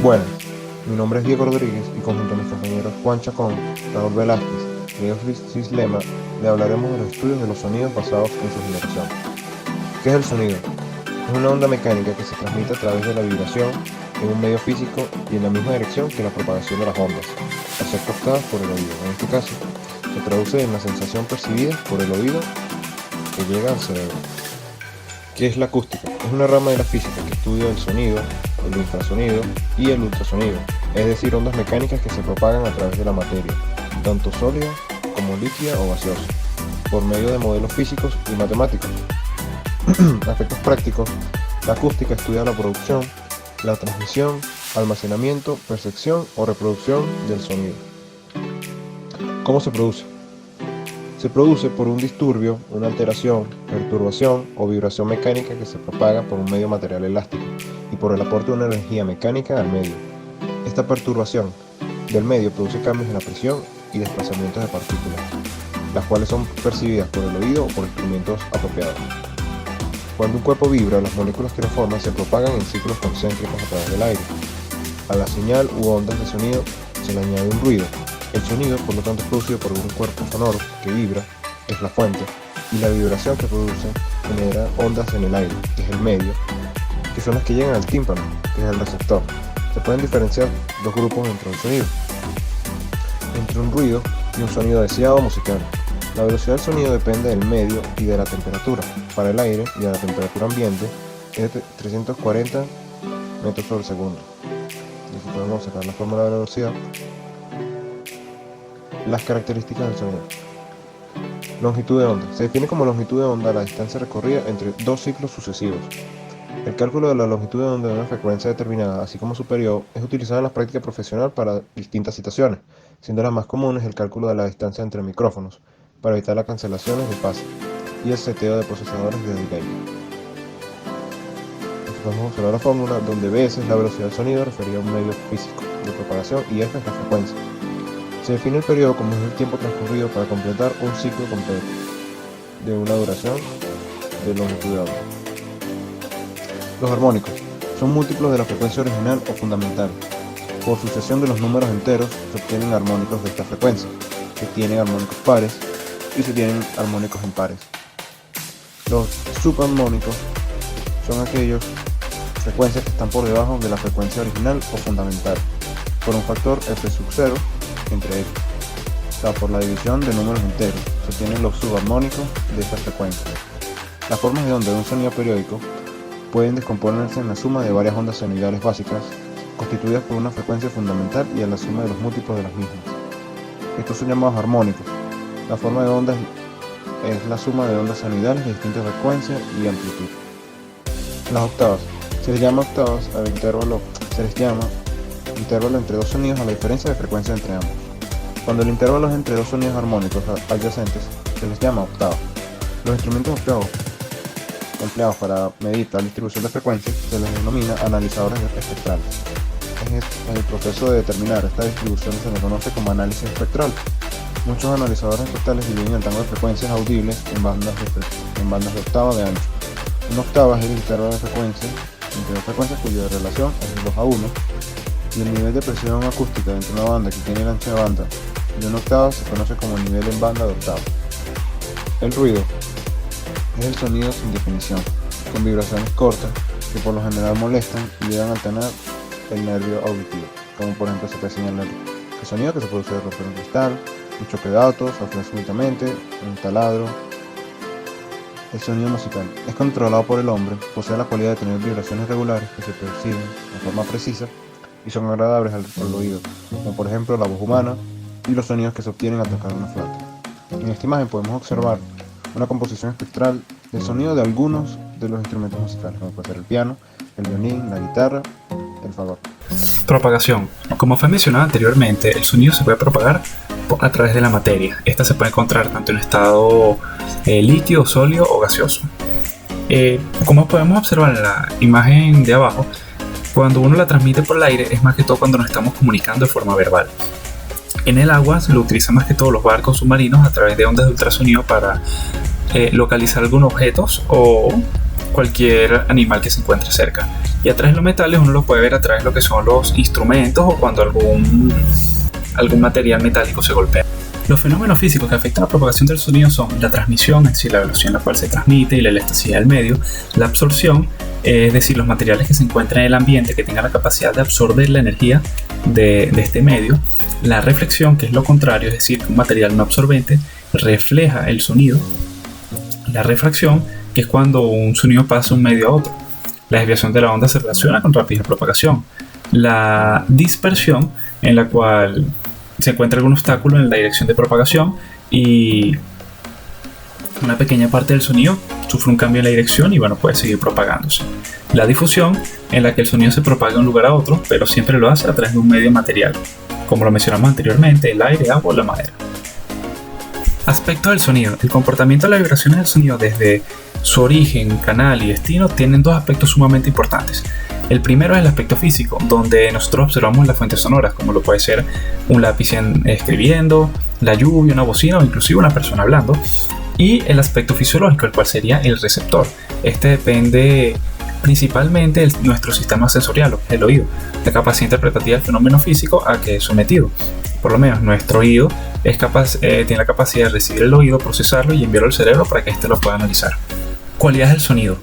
Buenas, mi nombre es Diego Rodríguez y junto a mis compañeros Juan Chacón, Raúl Velázquez y Diego Cislema le hablaremos de los estudios de los sonidos basados en su generación. ¿Qué es el sonido? Es una onda mecánica que se transmite a través de la vibración en un medio físico y en la misma dirección que la propagación de las ondas, al ser captadas por el oído. En este caso, se traduce en la sensación percibida por el oído que llega al cerebro. ¿Qué es la acústica? Es una rama de la física que estudia el sonido, el infrasonido y el ultrasonido, es decir, ondas mecánicas que se propagan a través de la materia, tanto sólida como líquida o gaseosa, por medio de modelos físicos y matemáticos. Aspectos prácticos: la acústica estudia la producción, la transmisión, almacenamiento, percepción o reproducción del sonido. ¿Cómo se produce? Se produce por un disturbio, una alteración, perturbación o vibración mecánica que se propaga por un medio material elástico y por el aporte de una energía mecánica al medio. Esta perturbación del medio produce cambios en la presión y desplazamientos de partículas, las cuales son percibidas por el oído o por instrumentos apropiados. Cuando un cuerpo vibra, las moléculas que lo forman se propagan en ciclos concéntricos a través del aire. A la señal u ondas de sonido se le añade un ruido. El sonido, por lo tanto, es producido por un cuerpo sonoro que vibra, es la fuente, y la vibración que produce genera ondas en el aire, que es el medio, que son las que llegan al tímpano, que es el receptor. Se pueden diferenciar dos grupos dentro del sonido, entre un ruido y un sonido deseado o musical. La velocidad del sonido depende del medio y de la temperatura. Para el aire y a la temperatura ambiente es de 340 metros sobre segundo. Y aquí podemos sacar la fórmula de la velocidad. Las características del sonido. Longitud de onda. Se define como longitud de onda la distancia recorrida entre dos ciclos sucesivos. El cálculo de la longitud de onda de una frecuencia determinada, así como su periodo, es utilizado en la práctica profesional para distintas situaciones, siendo las más comunes el cálculo de la distancia entre micrófonos, para evitar las cancelaciones de fase, y el seteo de procesadores de delay. Vamos a observar la fórmula, donde B es la velocidad del sonido referida a un medio físico de propagación y F es la frecuencia. Se define el periodo como es el tiempo transcurrido para completar un ciclo completo de una duración de longitud de onda. Los armónicos son múltiplos de la frecuencia original o fundamental. Por sucesión de los números enteros se obtienen armónicos de esta frecuencia. Se tienen armónicos pares y se tienen armónicos impares. Los subarmónicos son aquellas frecuencias que están por debajo de la frecuencia original o fundamental, por un factor F sub 0 entre ellos. O sea, por la división de números enteros se obtienen los subarmónicos de estas frecuencias. Las formas de onda de un sonido periódico pueden descomponerse en la suma de varias ondas senoidales básicas, constituidas por una frecuencia fundamental y en la suma de los múltiplos de las mismas. Estos son llamados armónicos. La forma de onda es la suma de ondas senoidales de distintas frecuencias y amplitud. Las octavas. Se les llama octavas al intervalo entre dos sonidos a la diferencia de frecuencia entre ambos. Cuando el intervalo es entre dos sonidos armónicos adyacentes, se les llama octava. Los instrumentos empleados para medir la distribución de frecuencias se les denomina analizadores espectrales. En el proceso de determinar esta distribución se le conoce como análisis espectral. Muchos analizadores espectrales dividen el rango de frecuencias audibles en bandas de octava de ancho. Una octava es el intervalo de frecuencia entre dos frecuencias cuya relación es de 2 a 1, y el nivel de presión acústica entre una banda que tiene el ancho de banda de una octava se conoce como nivel en banda de octava. El ruido es el sonido sin definición, con vibraciones cortas que por lo general molestan y llegan a alterar el nervio auditivo, como por ejemplo se puede señalar el sonido que se produce de romper un cristal, un choque de autos, aflorar súbitamente, un taladro. El sonido musical es controlado por el hombre, posee la cualidad de tener vibraciones regulares que se perciben de forma precisa y son agradables al oído, como por ejemplo la voz humana y los sonidos que se obtienen al tocar una flauta. En esta imagen podemos observar una composición espectral del sonido de algunos de los instrumentos musicales, como puede ser el piano, el violín, la guitarra, el fagot. Propagación. Como fue mencionado anteriormente, el sonido se puede propagar a través de la materia. Esta se puede encontrar tanto en estado líquido, sólido o gaseoso. Como podemos observar en la imagen de abajo, cuando uno la transmite por el aire es más que todo cuando nos estamos comunicando de forma verbal. En el agua se lo utilizan más que todo los barcos submarinos a través de ondas de ultrasonido para localizar algunos objetos o cualquier animal que se encuentre cerca. Y a través de los metales uno lo puede ver a través de lo que son los instrumentos o cuando algún material metálico se golpea. Los fenómenos físicos que afectan la propagación del sonido son la transmisión, es decir, la velocidad en la cual se transmite y la elasticidad del medio, la absorción, es decir, los materiales que se encuentran en el ambiente que tengan la capacidad de absorber la energía de este medio, la reflexión, que es lo contrario, es decir, que un material no absorbente refleja el sonido, la refracción, que es cuando un sonido pasa de un medio a otro, la desviación de la onda se relaciona con rápida propagación, la dispersión, en la cual se encuentra algún obstáculo en la dirección de propagación y una pequeña parte del sonido sufre un cambio en la dirección y puede seguir propagándose. La difusión, en la que el sonido se propaga de un lugar a otro, pero siempre lo hace a través de un medio material, como lo mencionamos anteriormente, el aire, agua o la madera. Aspecto del sonido. El comportamiento de las vibraciones del sonido desde su origen, canal y destino tienen dos aspectos sumamente importantes. El primero es el aspecto físico, donde nosotros observamos las fuentes sonoras, como lo puede ser un lápiz escribiendo, la lluvia, una bocina o inclusive una persona hablando. Y el aspecto fisiológico, el cual sería el receptor. Este depende principalmente de nuestro sistema sensorial, el oído, la capacidad interpretativa del fenómeno físico a que es sometido. Por lo menos nuestro oído tiene la capacidad de recibir el oído, procesarlo y enviarlo al cerebro para que éste lo pueda analizar. Cualidades del sonido.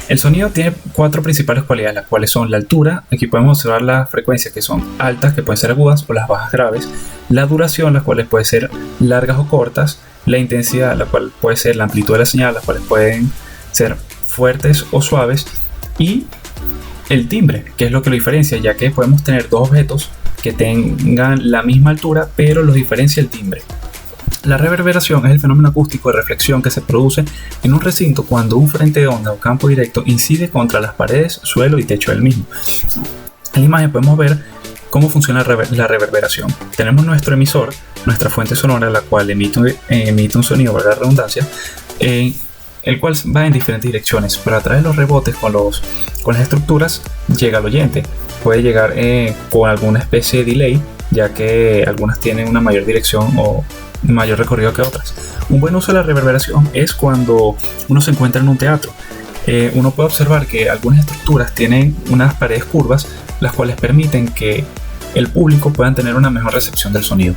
El sonido tiene 4 principales cualidades, las cuales son la altura, aquí podemos observar las frecuencias que son altas, que pueden ser agudas, o las bajas graves, la duración, las cuales pueden ser largas o cortas, la intensidad, la cual puede ser la amplitud de la señal, las cuales pueden ser fuertes o suaves, y el timbre, que es lo que lo diferencia, ya que podemos tener dos objetos que tengan la misma altura, pero los diferencia el timbre. La reverberación es el fenómeno acústico de reflexión que se produce en un recinto cuando un frente de onda o campo directo incide contra las paredes, suelo y techo del mismo. En la imagen podemos ver cómo funciona la reverberación. Tenemos nuestro emisor, nuestra fuente sonora, la cual emite un sonido, valga la redundancia, el cual va en diferentes direcciones, pero a través de los rebotes con las estructuras llega al oyente. Puede llegar con alguna especie de delay, ya que algunas tienen una mayor dirección o mayor recorrido que otras. Un buen uso de la reverberación es cuando uno se encuentra en un teatro. Uno puede observar que algunas estructuras tienen unas paredes curvas, las cuales permiten que el público pueda tener una mejor recepción del sonido.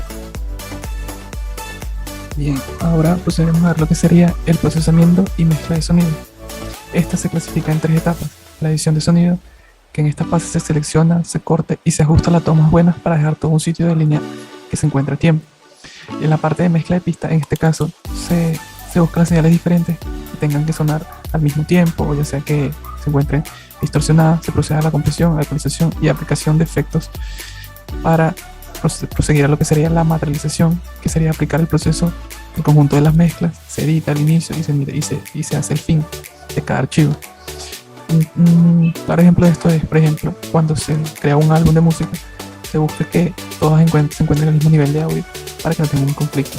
Bien, ahora procedemos a ver lo que sería el procesamiento y mezcla de sonido. Esta se clasifica en 3 etapas. La edición de sonido, que en esta fase se selecciona, se corta y se ajusta las tomas buenas para dejar todo un sitio de línea que se encuentre a tiempo. Y en la parte de mezcla de pista, en este caso, se buscan señales diferentes que tengan que sonar al mismo tiempo, o ya sea que se encuentren distorsionadas, se procede a la compresión, ecualización y aplicación de efectos para proseguir a lo que sería la materialización, que sería aplicar el proceso, el conjunto de las mezclas, se edita al inicio y se hace el fin de cada archivo. Un claro ejemplo de esto es, por ejemplo, cuando se crea un álbum de música, se busca que todas se encuentren al mismo nivel de audio para que no tengan un conflicto.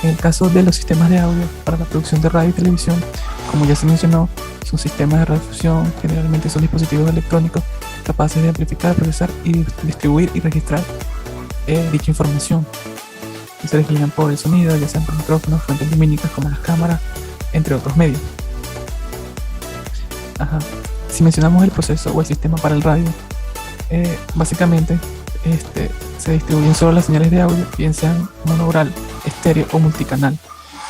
En el caso de los sistemas de audio para la producción de radio y televisión, como ya se mencionó, son sistemas de radiodifusión, generalmente son dispositivos electrónicos capaces de amplificar, procesar y distribuir y registrar dicha información. Y se declinan por el sonido, ya sean por micrófonos, fuentes lumínicas como las cámaras, entre otros medios. Si mencionamos el proceso o el sistema para el radio, básicamente se distribuyen solo las señales de audio, bien sean monaural, estéreo o multicanal.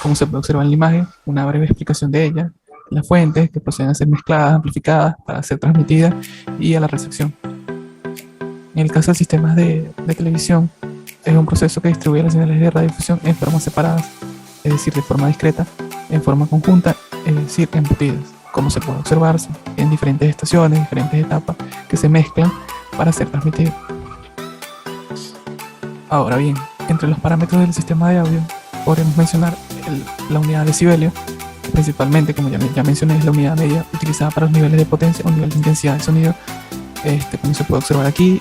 Como se puede observar en la imagen, una breve explicación de ella, las fuentes que proceden a ser mezcladas, amplificadas para ser transmitidas y a la recepción. En el caso de sistemas de televisión, es un proceso que distribuye las señales de radiodifusión en formas separadas, es decir, de forma discreta, en forma conjunta, es decir, embutidas, como se puede observar en diferentes estaciones, diferentes etapas que se mezclan para ser transmitidas. Ahora bien, entre los parámetros del sistema de audio podemos mencionar la unidad de decibelio, principalmente, como ya mencioné, es la unidad media utilizada para los niveles de potencia o nivel de intensidad del sonido. Como se puede observar aquí,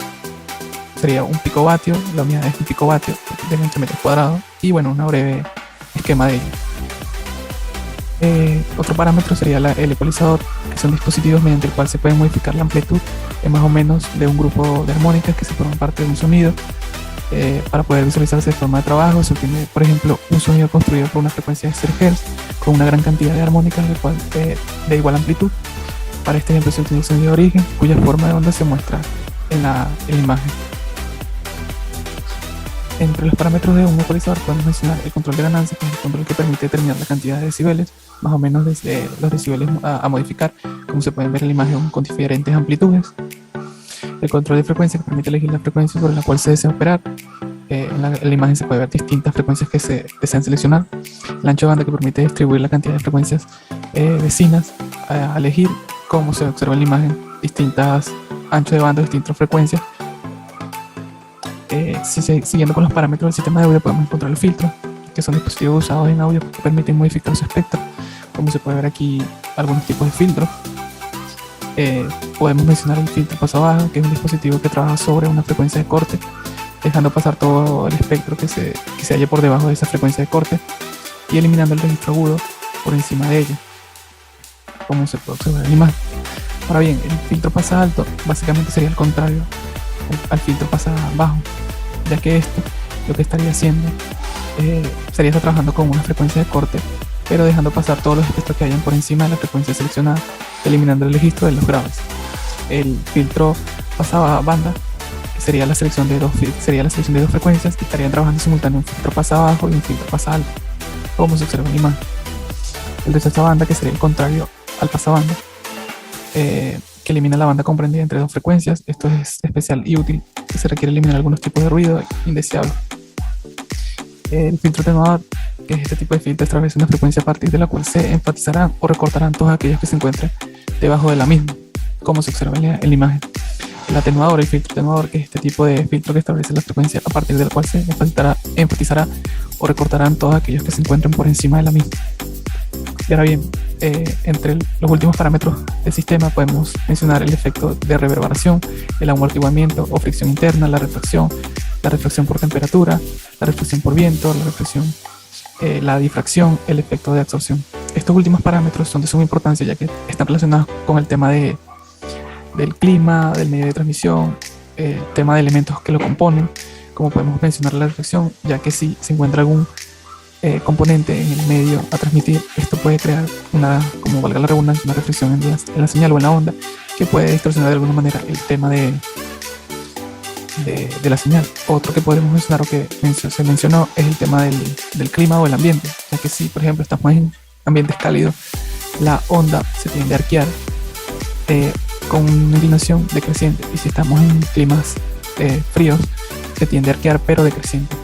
sería un picovatio, la unidad es un picovatio de 20 metros cuadrados, y bueno, una breve esquema de ello. Otro parámetro sería el ecualizador, que son dispositivos mediante el cual se puede modificar la amplitud más o menos de un grupo de armónicas que se forman parte de un sonido. Para poder visualizarse de forma de trabajo, se obtiene, por ejemplo, un sonido construido por una frecuencia de 0 Hz con una gran cantidad de armónicas de igual amplitud. Para este ejemplo se obtiene un sonido de origen, cuya forma de onda se muestra en la imagen. Entre los parámetros de un ecualizador podemos mencionar el control de ganancia, que es el control que permite determinar la cantidad de decibeles, más o menos desde los decibeles a modificar, como se pueden ver en la imagen, con diferentes amplitudes. El control de frecuencia, que permite elegir la frecuencia sobre la cual se desea operar. En la imagen se puede ver distintas frecuencias que se desean seleccionar. El ancho de banda, que permite distribuir la cantidad de frecuencias vecinas a elegir, como se observa en la imagen, distintas anchos de banda, distintas frecuencias. Siguiendo con los parámetros del sistema de audio, podemos encontrar los filtros, que son dispositivos usados en audio que permiten modificar su espectro. Como se puede ver aquí, algunos tipos de filtros. Podemos mencionar el filtro paso baja, que es un dispositivo que trabaja sobre una frecuencia de corte, dejando pasar todo el espectro que se halla por debajo de esa frecuencia de corte y eliminando el registro agudo por encima de ella, como se puede observar en la imagen. Ahora bien, el filtro pasa alto básicamente sería el contrario al filtro pasa bajo, ya que esto lo que estaría haciendo sería estar trabajando con una frecuencia de corte, pero dejando pasar todos los espectros que hayan por encima de la frecuencia seleccionada, eliminando el registro de los graves. El filtro pasa banda, que sería la selección de dos frecuencias, y estarían trabajando simultáneo un filtro pasa bajo y un filtro pasa alto, como se observa en la imagen. El rechazo banda, que sería el contrario al pasabanda, que elimina la banda comprendida entre dos frecuencias. Esto es especial y útil, que se requiere eliminar algunos tipos de ruido indeseable. El filtro atenuador, que es este tipo de filtro a través de una frecuencia a partir de la cual se enfatizarán o recortarán todos aquellos que se encuentren debajo de la misma, como se observa en la imagen. El atenuador, el filtro atenuador, que es este tipo de filtro que establece la frecuencia a partir de la cual se enfatizará o recortarán todos aquellos que se encuentren por encima de la misma. Y ahora bien, entre los últimos parámetros del sistema podemos mencionar el efecto de reverberación, el amortiguamiento o fricción interna, la refracción por temperatura, la refracción por viento, la difracción, el efecto de absorción. Estos últimos parámetros son de suma importancia, ya que están relacionados con el tema del clima, del medio de transmisión, el tema de elementos que lo componen, como podemos mencionar la reflexión, ya que si se encuentra algún componente en el medio a transmitir, esto puede crear como valga la redundancia, una reflexión en la señal o en la onda, que puede distorsionar de alguna manera el tema de la señal. Otro que podemos mencionar o que se mencionó es el tema del clima o el ambiente, ya que si por ejemplo estamos en ambientes cálidos, la onda se tiende a arquear con una inclinación decreciente, y si estamos en climas fríos, se tiende a arquear pero decreciente.